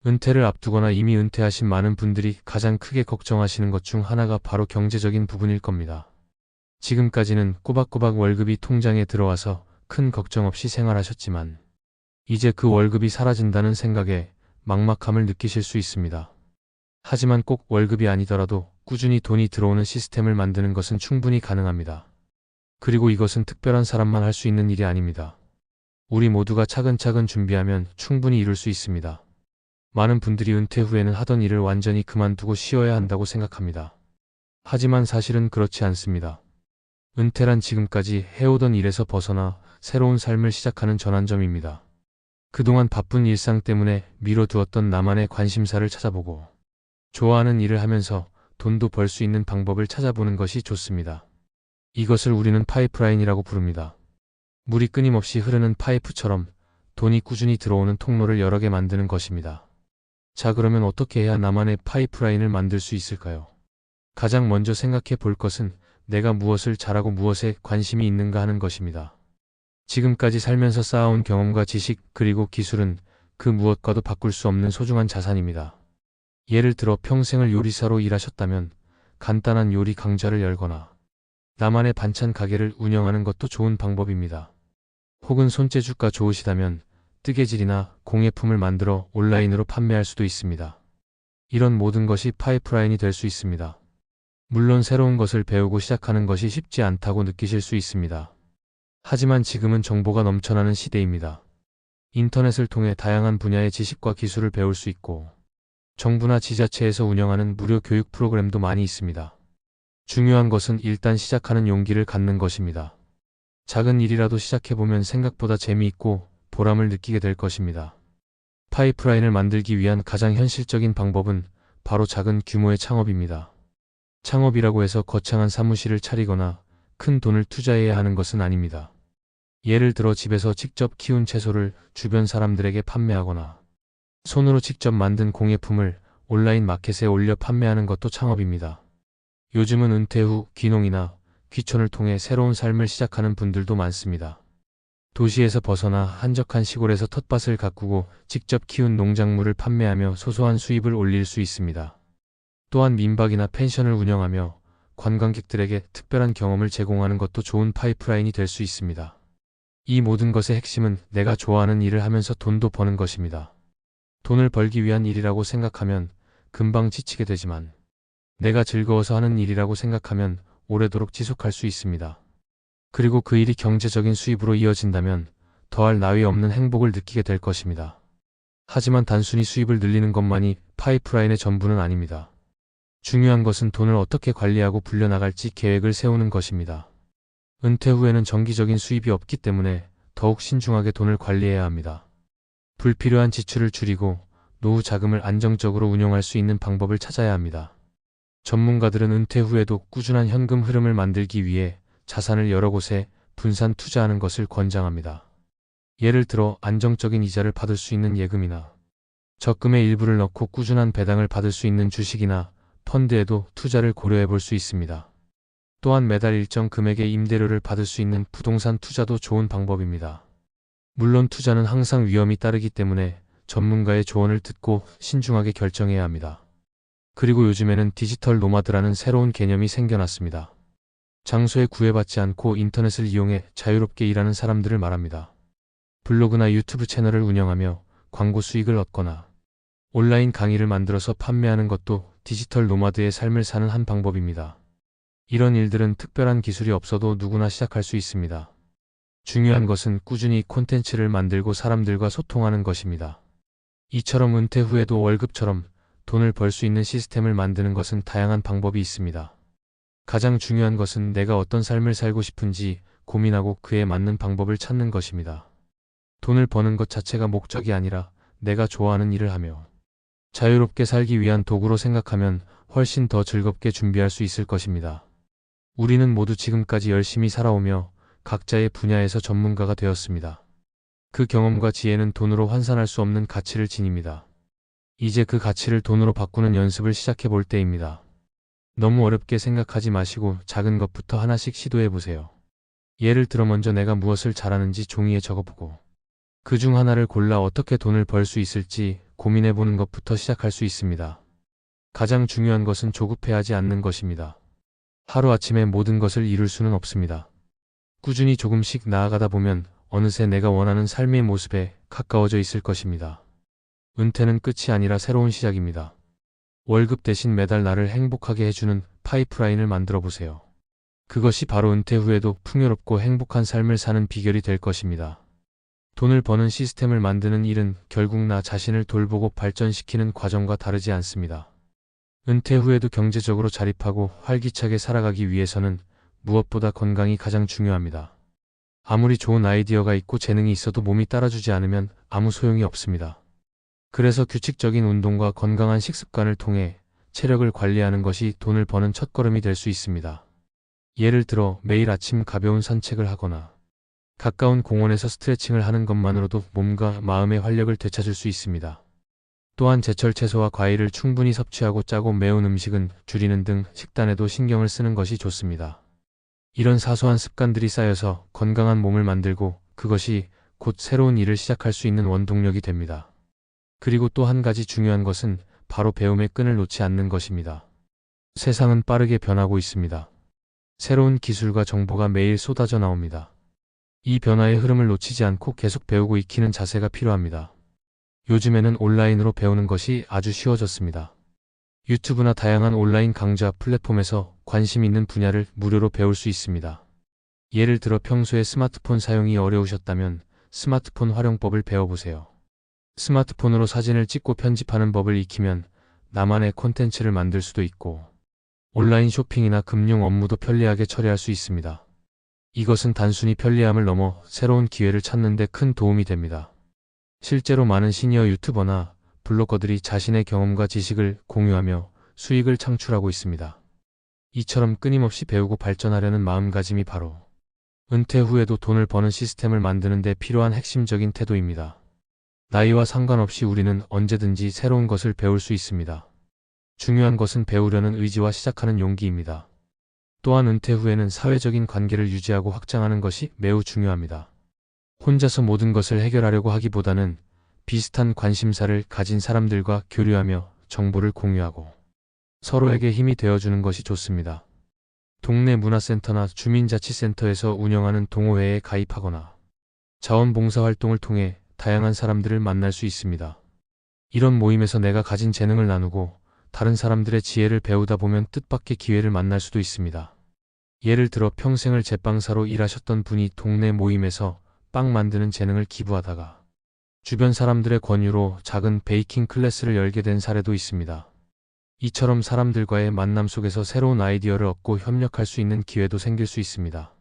은퇴를 앞두거나 이미 은퇴하신 많은 분들이 가장 크게 걱정하시는 것 중 하나가 바로 경제적인 부분일 겁니다. 지금까지는 꼬박꼬박 월급이 통장에 들어와서 큰 걱정 없이 생활하셨지만 이제 그 월급이 사라진다는 생각에 막막함을 느끼실 수 있습니다. 하지만 꼭 월급이 아니더라도 꾸준히 돈이 들어오는 시스템을 만드는 것은 충분히 가능합니다. 그리고 이것은 특별한 사람만 할 수 있는 일이 아닙니다. 우리 모두가 차근차근 준비하면 충분히 이룰 수 있습니다. 많은 분들이 은퇴 후에는 하던 일을 완전히 그만두고 쉬어야 한다고 생각합니다. 하지만 사실은 그렇지 않습니다. 은퇴란 지금까지 해오던 일에서 벗어나 새로운 삶을 시작하는 전환점입니다. 그동안 바쁜 일상 때문에 미뤄두었던 나만의 관심사를 찾아보고 좋아하는 일을 하면서 돈도 벌 수 있는 방법을 찾아보는 것이 좋습니다. 이것을 우리는 파이프라인이라고 부릅니다. 물이 끊임없이 흐르는 파이프처럼 돈이 꾸준히 들어오는 통로를 여러 개 만드는 것입니다. 자, 그러면 어떻게 해야 나만의 파이프라인을 만들 수 있을까요? 가장 먼저 생각해 볼 것은 내가 무엇을 잘하고 무엇에 관심이 있는가 하는 것입니다. 지금까지 살면서 쌓아온 경험과 지식 그리고 기술은 그 무엇과도 바꿀 수 없는 소중한 자산입니다. 예를 들어 평생을 요리사로 일하셨다면 간단한 요리 강좌를 열거나 나만의 반찬 가게를 운영하는 것도 좋은 방법입니다. 혹은 손재주가 좋으시다면 뜨개질이나 공예품을 만들어 온라인으로 판매할 수도 있습니다. 이런 모든 것이 파이프라인이 될 수 있습니다. 물론 새로운 것을 배우고 시작하는 것이 쉽지 않다고 느끼실 수 있습니다. 하지만 지금은 정보가 넘쳐나는 시대입니다. 인터넷을 통해 다양한 분야의 지식과 기술을 배울 수 있고 정부나 지자체에서 운영하는 무료 교육 프로그램도 많이 있습니다. 중요한 것은 일단 시작하는 용기를 갖는 것입니다. 작은 일이라도 시작해보면 생각보다 재미있고 보람을 느끼게 될 것입니다. 파이프라인을 만들기 위한 가장 현실적인 방법은 바로 작은 규모의 창업입니다. 창업이라고 해서 거창한 사무실을 차리거나 큰 돈을 투자해야 하는 것은 아닙니다. 예를 들어 집에서 직접 키운 채소를 주변 사람들에게 판매하거나 손으로 직접 만든 공예품을 온라인 마켓에 올려 판매하는 것도 창업입니다. 요즘은 은퇴 후 귀농이나 귀촌을 통해 새로운 삶을 시작하는 분들도 많습니다. 도시에서 벗어나 한적한 시골에서 텃밭을 가꾸고 직접 키운 농작물을 판매하며 소소한 수입을 올릴 수 있습니다. 또한 민박이나 펜션을 운영하며 관광객들에게 특별한 경험을 제공하는 것도 좋은 파이프라인이 될 수 있습니다. 이 모든 것의 핵심은 내가 좋아하는 일을 하면서 돈도 버는 것입니다. 돈을 벌기 위한 일이라고 생각하면 금방 지치게 되지만 내가 즐거워서 하는 일이라고 생각하면 오래도록 지속할 수 있습니다. 그리고 그 일이 경제적인 수입으로 이어진다면 더할 나위 없는 행복을 느끼게 될 것입니다. 하지만 단순히 수입을 늘리는 것만이 파이프라인의 전부는 아닙니다. 중요한 것은 돈을 어떻게 관리하고 불려나갈지 계획을 세우는 것입니다. 은퇴 후에는 정기적인 수입이 없기 때문에 더욱 신중하게 돈을 관리해야 합니다. 불필요한 지출을 줄이고 노후 자금을 안정적으로 운용할 수 있는 방법을 찾아야 합니다. 전문가들은 은퇴 후에도 꾸준한 현금 흐름을 만들기 위해 자산을 여러 곳에 분산 투자하는 것을 권장합니다. 예를 들어 안정적인 이자를 받을 수 있는 예금이나 적금의 일부를 넣고 꾸준한 배당을 받을 수 있는 주식이나 펀드에도 투자를 고려해 볼 수 있습니다. 또한 매달 일정 금액의 임대료를 받을 수 있는 부동산 투자도 좋은 방법입니다. 물론 투자는 항상 위험이 따르기 때문에 전문가의 조언을 듣고 신중하게 결정해야 합니다. 그리고 요즘에는 디지털 노마드라는 새로운 개념이 생겨났습니다. 장소에 구애받지 않고 인터넷을 이용해 자유롭게 일하는 사람들을 말합니다. 블로그나 유튜브 채널을 운영하며 광고 수익을 얻거나 온라인 강의를 만들어서 판매하는 것도 디지털 노마드의 삶을 사는 한 방법입니다. 이런 일들은 특별한 기술이 없어도 누구나 시작할 수 있습니다. 중요한 것은 꾸준히 콘텐츠를 만들고 사람들과 소통하는 것입니다. 이처럼 은퇴 후에도 월급처럼 돈을 벌 수 있는 시스템을 만드는 것은 다양한 방법이 있습니다. 가장 중요한 것은 내가 어떤 삶을 살고 싶은지 고민하고 그에 맞는 방법을 찾는 것입니다. 돈을 버는 것 자체가 목적이 아니라 내가 좋아하는 일을 하며 자유롭게 살기 위한 도구로 생각하면 훨씬 더 즐겁게 준비할 수 있을 것입니다. 우리는 모두 지금까지 열심히 살아오며 각자의 분야에서 전문가가 되었습니다. 그 경험과 지혜는 돈으로 환산할 수 없는 가치를 지닙니다. 이제 그 가치를 돈으로 바꾸는 연습을 시작해 볼 때입니다. 너무 어렵게 생각하지 마시고 작은 것부터 하나씩 시도해 보세요. 예를 들어 먼저 내가 무엇을 잘하는지 종이에 적어보고 그 중 하나를 골라 어떻게 돈을 벌 수 있을지 고민해보는 것부터 시작할 수 있습니다. 가장 중요한 것은 조급해하지 않는 것입니다. 하루아침에 모든 것을 이룰 수는 없습니다. 꾸준히 조금씩 나아가다 보면 어느새 내가 원하는 삶의 모습에 가까워져 있을 것입니다. 은퇴는 끝이 아니라 새로운 시작입니다. 월급 대신 매달 나를 행복하게 해주는 파이프라인을 만들어 보세요. 그것이 바로 은퇴 후에도 풍요롭고 행복한 삶을 사는 비결이 될 것입니다. 돈을 버는 시스템을 만드는 일은 결국 나 자신을 돌보고 발전시키는 과정과 다르지 않습니다. 은퇴 후에도 경제적으로 자립하고 활기차게 살아가기 위해서는 무엇보다 건강이 가장 중요합니다. 아무리 좋은 아이디어가 있고 재능이 있어도 몸이 따라주지 않으면 아무 소용이 없습니다. 그래서 규칙적인 운동과 건강한 식습관을 통해 체력을 관리하는 것이 돈을 버는 첫걸음이 될 수 있습니다. 예를 들어 매일 아침 가벼운 산책을 하거나 가까운 공원에서 스트레칭을 하는 것만으로도 몸과 마음의 활력을 되찾을 수 있습니다. 또한 제철 채소와 과일을 충분히 섭취하고 짜고 매운 음식은 줄이는 등 식단에도 신경을 쓰는 것이 좋습니다. 이런 사소한 습관들이 쌓여서 건강한 몸을 만들고 그것이 곧 새로운 일을 시작할 수 있는 원동력이 됩니다. 그리고 또 한 가지 중요한 것은 바로 배움의 끈을 놓지 않는 것입니다. 세상은 빠르게 변하고 있습니다. 새로운 기술과 정보가 매일 쏟아져 나옵니다. 이 변화의 흐름을 놓치지 않고 계속 배우고 익히는 자세가 필요합니다. 요즘에는 온라인으로 배우는 것이 아주 쉬워졌습니다. 유튜브나 다양한 온라인 강좌 플랫폼에서 관심 있는 분야를 무료로 배울 수 있습니다. 예를 들어 평소에 스마트폰 사용이 어려우셨다면 스마트폰 활용법을 배워보세요. 스마트폰으로 사진을 찍고 편집하는 법을 익히면 나만의 콘텐츠를 만들 수도 있고 온라인 쇼핑이나 금융 업무도 편리하게 처리할 수 있습니다. 이것은 단순히 편리함을 넘어 새로운 기회를 찾는 데 큰 도움이 됩니다. 실제로 많은 시니어 유튜버나 블로거들이 자신의 경험과 지식을 공유하며 수익을 창출하고 있습니다. 이처럼 끊임없이 배우고 발전하려는 마음가짐이 바로 은퇴 후에도 돈을 버는 시스템을 만드는 데 필요한 핵심적인 태도입니다. 나이와 상관없이 우리는 언제든지 새로운 것을 배울 수 있습니다. 중요한 것은 배우려는 의지와 시작하는 용기입니다. 또한 은퇴 후에는 사회적인 관계를 유지하고 확장하는 것이 매우 중요합니다. 혼자서 모든 것을 해결하려고 하기보다는 비슷한 관심사를 가진 사람들과 교류하며 정보를 공유하고 서로에게 힘이 되어주는 것이 좋습니다. 동네 문화센터나 주민자치센터에서 운영하는 동호회에 가입하거나 자원봉사활동을 통해 다양한 사람들을 만날 수 있습니다. 이런 모임에서 내가 가진 재능을 나누고 다른 사람들의 지혜를 배우다 보면 뜻밖의 기회를 만날 수도 있습니다. 예를 들어 평생을 제빵사로 일하셨던 분이 동네 모임에서 빵 만드는 재능을 기부하다가 주변 사람들의 권유로 작은 베이킹 클래스를 열게 된 사례도 있습니다. 이처럼 사람들과의 만남 속에서 새로운 아이디어를 얻고 협력할 수 있는 기회도 생길 수 있습니다.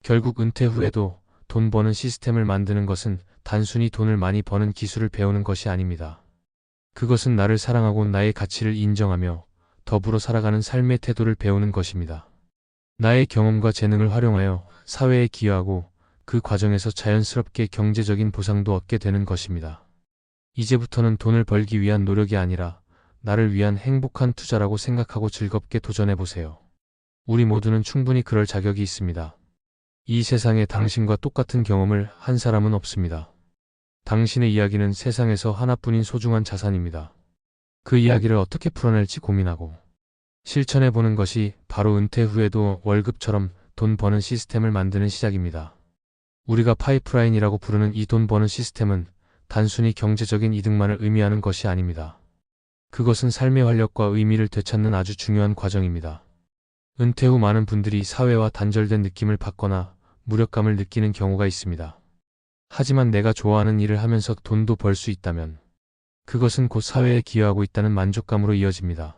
결국 은퇴 후에도 돈 버는 시스템을 만드는 것은 단순히 돈을 많이 버는 기술을 배우는 것이 아닙니다. 그것은 나를 사랑하고 나의 가치를 인정하며 더불어 살아가는 삶의 태도를 배우는 것입니다. 나의 경험과 재능을 활용하여 사회에 기여하고 그 과정에서 자연스럽게 경제적인 보상도 얻게 되는 것입니다. 이제부터는 돈을 벌기 위한 노력이 아니라 나를 위한 행복한 투자라고 생각하고 즐겁게 도전해보세요. 우리 모두는 충분히 그럴 자격이 있습니다. 이 세상에 당신과 똑같은 경험을 한 사람은 없습니다. 당신의 이야기는 세상에서 하나뿐인 소중한 자산입니다. 그 이야기를 어떻게 풀어낼지 고민하고 실천해보는 것이 바로 은퇴 후에도 월급처럼 돈 버는 시스템을 만드는 시작입니다. 우리가 파이프라인이라고 부르는 이 돈 버는 시스템은 단순히 경제적인 이득만을 의미하는 것이 아닙니다. 그것은 삶의 활력과 의미를 되찾는 아주 중요한 과정입니다. 은퇴 후 많은 분들이 사회와 단절된 느낌을 받거나 무력감을 느끼는 경우가 있습니다. 하지만 내가 좋아하는 일을 하면서 돈도 벌 수 있다면 그것은 곧 사회에 기여하고 있다는 만족감으로 이어집니다.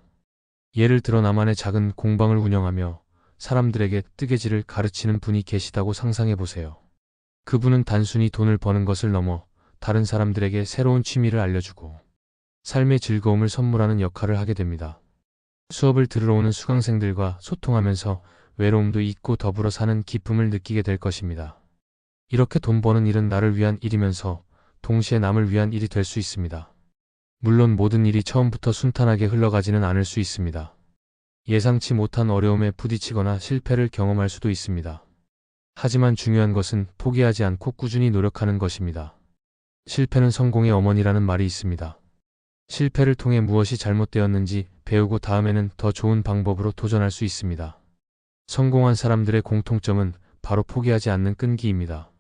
예를 들어 나만의 작은 공방을 운영하며 사람들에게 뜨개질을 가르치는 분이 계시다고 상상해 보세요. 그분은 단순히 돈을 버는 것을 넘어 다른 사람들에게 새로운 취미를 알려주고 삶의 즐거움을 선물하는 역할을 하게 됩니다. 수업을 들으러 오는 수강생들과 소통하면서 외로움도 잊고 더불어 사는 기쁨을 느끼게 될 것입니다. 이렇게 돈 버는 일은 나를 위한 일이면서 동시에 남을 위한 일이 될 수 있습니다. 물론 모든 일이 처음부터 순탄하게 흘러가지는 않을 수 있습니다. 예상치 못한 어려움에 부딪히거나 실패를 경험할 수도 있습니다. 하지만 중요한 것은 포기하지 않고 꾸준히 노력하는 것입니다. 실패는 성공의 어머니라는 말이 있습니다. 실패를 통해 무엇이 잘못되었는지 배우고 다음에는 더 좋은 방법으로 도전할 수 있습니다. 성공한 사람들의 공통점은 바로 포기하지 않는 끈기입니다.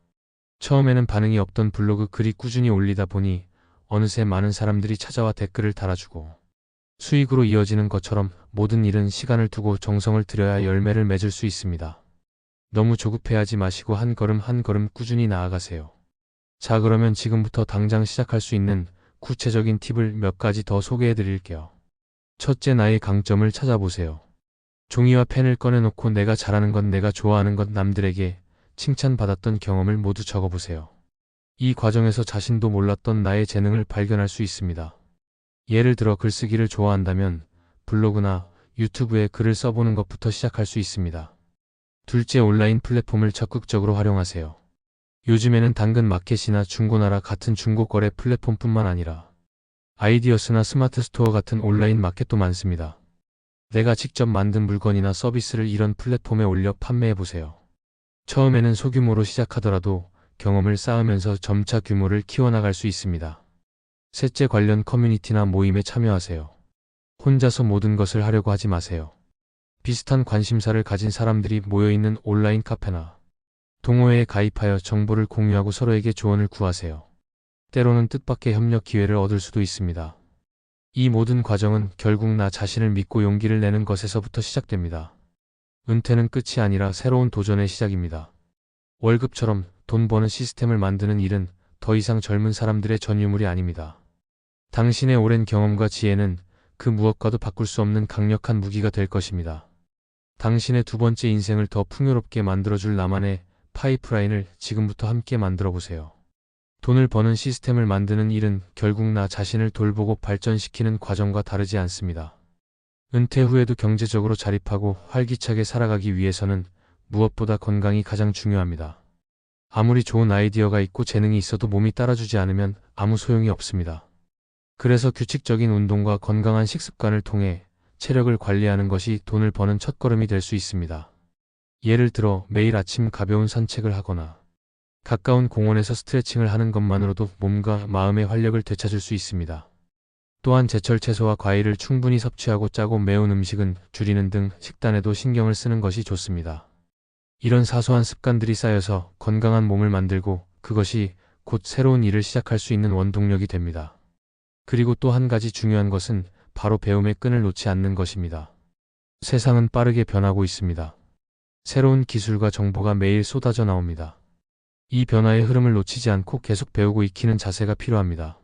처음에는 반응이 없던 블로그 글이 꾸준히 올리다 보니 어느새 많은 사람들이 찾아와 댓글을 달아주고 수익으로 이어지는 것처럼 모든 일은 시간을 두고 정성을 들여야 열매를 맺을 수 있습니다. 너무 조급해하지 마시고 한 걸음 한 걸음 꾸준히 나아가세요. 자, 그러면 지금부터 당장 시작할 수 있는 구체적인 팁을 몇 가지 더 소개해 드릴게요. 첫째, 나의 강점을 찾아보세요. 종이와 펜을 꺼내놓고 내가 잘하는 것, 내가 좋아하는 것, 남들에게 칭찬받았던 경험을 모두 적어보세요. 이 과정에서 자신도 몰랐던 나의 재능을 발견할 수 있습니다. 예를 들어 글쓰기를 좋아한다면 블로그나 유튜브에 글을 써보는 것부터 시작할 수 있습니다. 둘째, 온라인 플랫폼을 적극적으로 활용하세요. 요즘에는 당근 마켓이나 중고나라 같은 중고거래 플랫폼뿐만 아니라 아이디어스나 스마트 스토어 같은 온라인 마켓도 많습니다. 내가 직접 만든 물건이나 서비스를 이런 플랫폼에 올려 판매해보세요. 처음에는 소규모로 시작하더라도 경험을 쌓으면서 점차 규모를 키워나갈 수 있습니다. 셋째, 관련 커뮤니티나 모임에 참여하세요. 혼자서 모든 것을 하려고 하지 마세요. 비슷한 관심사를 가진 사람들이 모여있는 온라인 카페나 동호회에 가입하여 정보를 공유하고 서로에게 조언을 구하세요. 때로는 뜻밖의 협력 기회를 얻을 수도 있습니다. 이 모든 과정은 결국 나 자신을 믿고 용기를 내는 것에서부터 시작됩니다. 은퇴는 끝이 아니라 새로운 도전의 시작입니다. 월급처럼 돈 버는 시스템을 만드는 일은 더 이상 젊은 사람들의 전유물이 아닙니다. 당신의 오랜 경험과 지혜는 그 무엇과도 바꿀 수 없는 강력한 무기가 될 것입니다. 당신의 두 번째 인생을 더 풍요롭게 만들어줄 나만의 파이프라인을 지금부터 함께 만들어 보세요. 돈을 버는 시스템을 만드는 일은 결국 나 자신을 돌보고 발전시키는 과정과 다르지 않습니다. 은퇴 후에도 경제적으로 자립하고 활기차게 살아가기 위해서는 무엇보다 건강이 가장 중요합니다. 아무리 좋은 아이디어가 있고 재능이 있어도 몸이 따라주지 않으면 아무 소용이 없습니다. 그래서 규칙적인 운동과 건강한 식습관을 통해 체력을 관리하는 것이 돈을 버는 첫걸음이 될 수 있습니다. 예를 들어 매일 아침 가벼운 산책을 하거나 가까운 공원에서 스트레칭을 하는 것만으로도 몸과 마음의 활력을 되찾을 수 있습니다. 또한 제철 채소와 과일을 충분히 섭취하고 짜고 매운 음식은 줄이는 등 식단에도 신경을 쓰는 것이 좋습니다. 이런 사소한 습관들이 쌓여서 건강한 몸을 만들고 그것이 곧 새로운 일을 시작할 수 있는 원동력이 됩니다. 그리고 또 한 가지 중요한 것은 바로 배움의 끈을 놓지 않는 것입니다. 세상은 빠르게 변하고 있습니다. 새로운 기술과 정보가 매일 쏟아져 나옵니다. 이 변화의 흐름을 놓치지 않고 계속 배우고 익히는 자세가 필요합니다.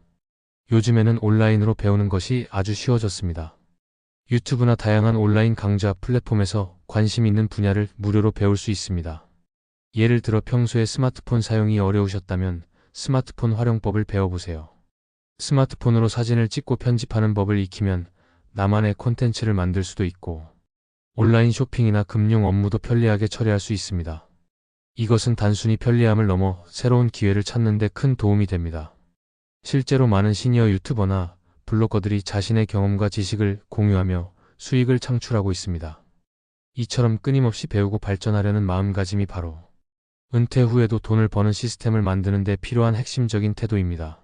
요즘에는 온라인으로 배우는 것이 아주 쉬워졌습니다. 유튜브나 다양한 온라인 강좌 플랫폼에서 관심 있는 분야를 무료로 배울 수 있습니다. 예를 들어 평소에 스마트폰 사용이 어려우셨다면 스마트폰 활용법을 배워보세요. 스마트폰으로 사진을 찍고 편집하는 법을 익히면 나만의 콘텐츠를 만들 수도 있고 온라인 쇼핑이나 금융 업무도 편리하게 처리할 수 있습니다. 이것은 단순히 편리함을 넘어 새로운 기회를 찾는 데 큰 도움이 됩니다. 실제로 많은 시니어 유튜버나 블로거들이 자신의 경험과 지식을 공유하며 수익을 창출하고 있습니다. 이처럼 끊임없이 배우고 발전하려는 마음가짐이 바로 은퇴 후에도 돈을 버는 시스템을 만드는 데 필요한 핵심적인 태도입니다.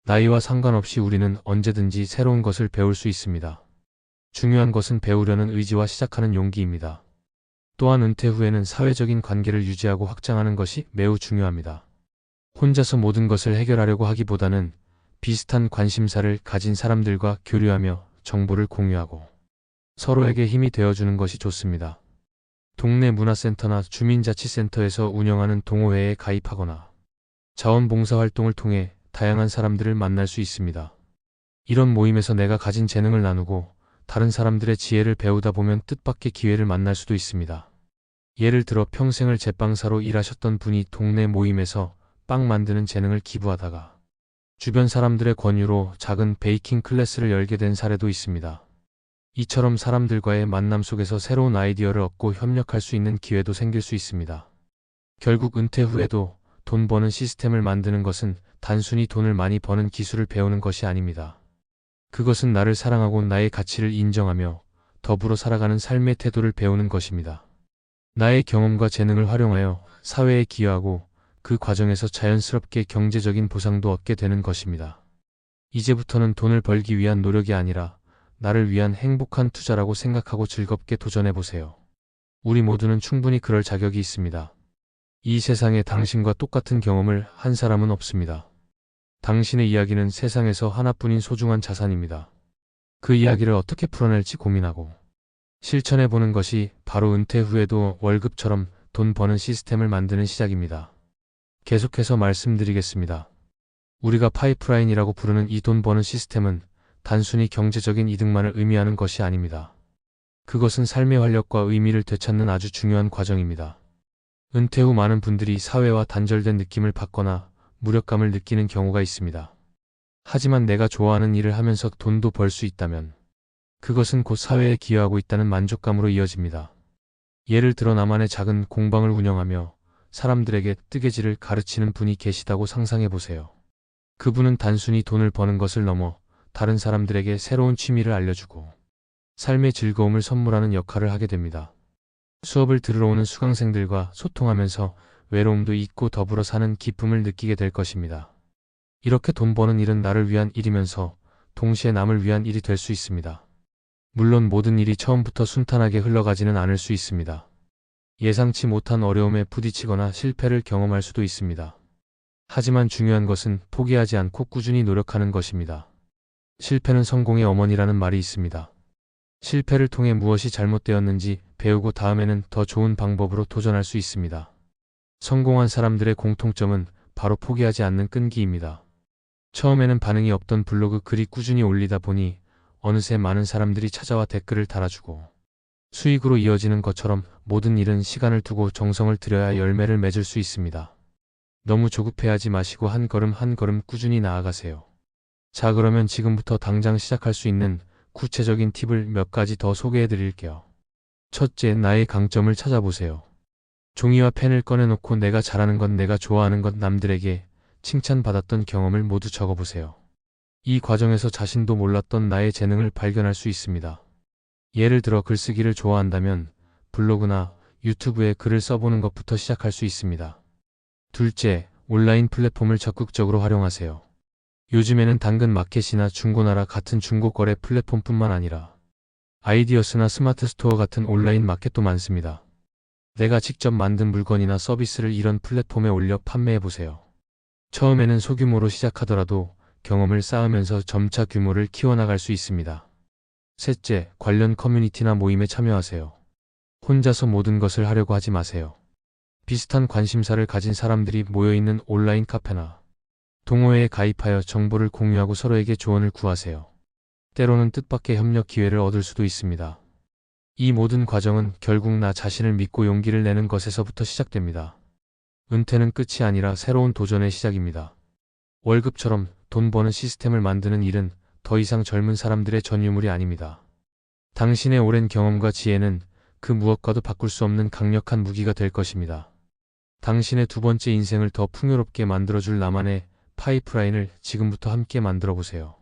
나이와 상관없이 우리는 언제든지 새로운 것을 배울 수 있습니다. 중요한 것은 배우려는 의지와 시작하는 용기입니다. 또한 은퇴 후에는 사회적인 관계를 유지하고 확장하는 것이 매우 중요합니다. 혼자서 모든 것을 해결하려고 하기보다는 비슷한 관심사를 가진 사람들과 교류하며 정보를 공유하고 서로에게 힘이 되어주는 것이 좋습니다. 동네 문화센터나 주민자치센터에서 운영하는 동호회에 가입하거나 자원봉사활동을 통해 다양한 사람들을 만날 수 있습니다. 이런 모임에서 내가 가진 재능을 나누고 다른 사람들의 지혜를 배우다 보면 뜻밖의 기회를 만날 수도 있습니다. 예를 들어 평생을 제빵사로 일하셨던 분이 동네 모임에서 빵 만드는 재능을 기부하다가 주변 사람들의 권유로 작은 베이킹 클래스를 열게 된 사례도 있습니다. 이처럼 사람들과의 만남 속에서 새로운 아이디어를 얻고 협력할 수 있는 기회도 생길 수 있습니다. 결국 은퇴 후에도 돈 버는 시스템을 만드는 것은 단순히 돈을 많이 버는 기술을 배우는 것이 아닙니다. 그것은 나를 사랑하고 나의 가치를 인정하며 더불어 살아가는 삶의 태도를 배우는 것입니다. 나의 경험과 재능을 활용하여 사회에 기여하고 그 과정에서 자연스럽게 경제적인 보상도 얻게 되는 것입니다. 이제부터는 돈을 벌기 위한 노력이 아니라 나를 위한 행복한 투자라고 생각하고 즐겁게 도전해보세요. 우리 모두는 충분히 그럴 자격이 있습니다. 이 세상에 당신과 똑같은 경험을 한 사람은 없습니다. 당신의 이야기는 세상에서 하나뿐인 소중한 자산입니다. 그 이야기를 어떻게 풀어낼지 고민하고 실천해보는 것이 바로 은퇴 후에도 월급처럼 돈 버는 시스템을 만드는 시작입니다. 계속해서 말씀드리겠습니다. 우리가 파이프라인이라고 부르는 이 돈 버는 시스템은 단순히 경제적인 이득만을 의미하는 것이 아닙니다. 그것은 삶의 활력과 의미를 되찾는 아주 중요한 과정입니다. 은퇴 후 많은 분들이 사회와 단절된 느낌을 받거나 무력감을 느끼는 경우가 있습니다. 하지만 내가 좋아하는 일을 하면서 돈도 벌 수 있다면 그것은 곧 사회에 기여하고 있다는 만족감으로 이어집니다. 예를 들어 나만의 작은 공방을 운영하며 사람들에게 뜨개질을 가르치는 분이 계시다고 상상해 보세요. 그분은 단순히 돈을 버는 것을 넘어 다른 사람들에게 새로운 취미를 알려주고 삶의 즐거움을 선물하는 역할을 하게 됩니다. 수업을 들으러 오는 수강생들과 소통하면서 외로움도 잊고 더불어 사는 기쁨을 느끼게 될 것입니다. 이렇게 돈 버는 일은 나를 위한 일이면서 동시에 남을 위한 일이 될 수 있습니다. 물론 모든 일이 처음부터 순탄하게 흘러가지는 않을 수 있습니다. 예상치 못한 어려움에 부딪히거나 실패를 경험할 수도 있습니다. 하지만 중요한 것은 포기하지 않고 꾸준히 노력하는 것입니다. 실패는 성공의 어머니라는 말이 있습니다. 실패를 통해 무엇이 잘못되었는지 배우고 다음에는 더 좋은 방법으로 도전할 수 있습니다. 성공한 사람들의 공통점은 바로 포기하지 않는 끈기입니다. 처음에는 반응이 없던 블로그 글이 꾸준히 올리다 보니 어느새 많은 사람들이 찾아와 댓글을 달아주고 수익으로 이어지는 것처럼 모든 일은 시간을 두고 정성을 들여야 열매를 맺을 수 있습니다. 너무 조급해하지 마시고 한 걸음 한 걸음 꾸준히 나아가세요. 자, 그러면 지금부터 당장 시작할 수 있는 구체적인 팁을 몇 가지 더 소개해 드릴게요. 첫째, 나의 강점을 찾아보세요. 종이와 펜을 꺼내놓고 내가 잘하는 것, 내가 좋아하는 것, 남들에게 칭찬받았던 경험을 모두 적어보세요. 이 과정에서 자신도 몰랐던 나의 재능을 발견할 수 있습니다. 예를 들어 글쓰기를 좋아한다면 블로그나 유튜브에 글을 써보는 것부터 시작할 수 있습니다. 둘째, 온라인 플랫폼을 적극적으로 활용하세요. 요즘에는 당근 마켓이나 중고나라 같은 중고거래 플랫폼뿐만 아니라 아이디어스나 스마트 스토어 같은 온라인 마켓도 많습니다. 내가 직접 만든 물건이나 서비스를 이런 플랫폼에 올려 판매해보세요. 처음에는 소규모로 시작하더라도 경험을 쌓으면서 점차 규모를 키워나갈 수 있습니다. 셋째, 관련 커뮤니티나 모임에 참여하세요. 혼자서 모든 것을 하려고 하지 마세요. 비슷한 관심사를 가진 사람들이 모여있는 온라인 카페나 동호회에 가입하여 정보를 공유하고 서로에게 조언을 구하세요. 때로는 뜻밖의 협력 기회를 얻을 수도 있습니다. 이 모든 과정은 결국 나 자신을 믿고 용기를 내는 것에서부터 시작됩니다. 은퇴는 끝이 아니라 새로운 도전의 시작입니다. 월급처럼 돈 버는 시스템을 만드는 일은 더 이상 젊은 사람들의 전유물이 아닙니다. 당신의 오랜 경험과 지혜는 그 무엇과도 바꿀 수 없는 강력한 무기가 될 것입니다. 당신의 두 번째 인생을 더 풍요롭게 만들어줄 나만의 파이프라인을 지금부터 함께 만들어 보세요.